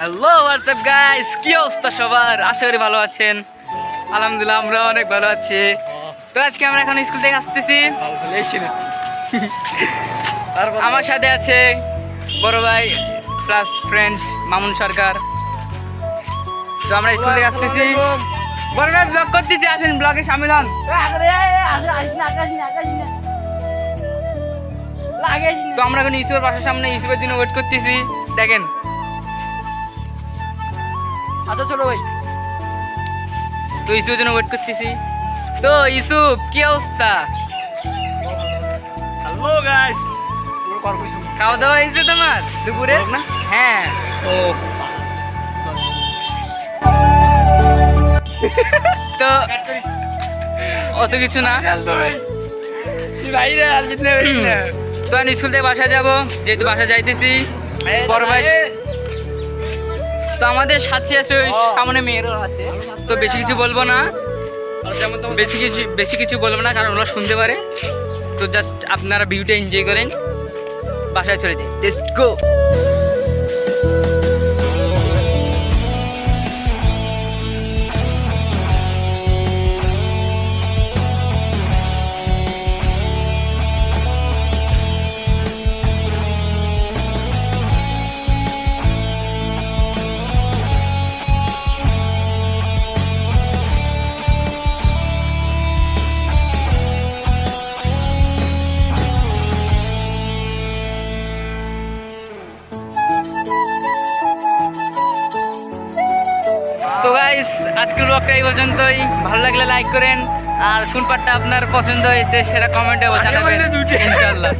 Hello WhatsApp guys, কি অবস্থা সবার? আশা করি ভালো আছেন। আলহামদুলিল্লাহ আমরা অনেক ভালো আছি। তো আজকে আমরা এখন স্কুল থেকে আসতেছি। আমার সাথে আছে বড় ভাই প্লাস ফ্রেন্ড মামুন সরকার। তো আমরা স্কুল থেকে আসতেছি, বড় ভাই ব্লগ করতেছি, আসেন ব্লগে সামিল হন। তো আমরা এখন ইউসুফের বাসার সামনে ইউসুফের জন্য ওয়েট করতেছি। দেখেন আচ্ছা ছোট ভাই, তো ইউসুফের জন্য ওয়েট করতেছি। তো ইউসুফ কি অবস্থা? হ্যালো গাইস, খাওয়া দাওয়া হয়েছে তোমার দুপুরে? না। হ্যাঁ। ও তো অত কিছু না। ভাইরা আর জিতনে তো আমি স্কুল থেকে বাসা যাব, যেহেতু বাসা যাইতেছি। বড় ভাই তো আমাদের সাথে আছে, ওই সামনে মেয়েরও আছে। তো বেশি কিছু বলবো না, বেশি কিছু বলবো না, কারণ ওরা শুনতে পারে। তো জাস্ট আপনারা ভিউটা এনজয় করেন, বাসায় চলে যাই। Let's go. তো গাইস, আজকের ব্লগটা এই পর্যন্তই। ভালো লাগলে লাইক করেন, আর কোন পার্টটা আপনার পছন্দ হয়েছে সেটা কমেন্টে জানাবেন ইনশাআল্লাহ।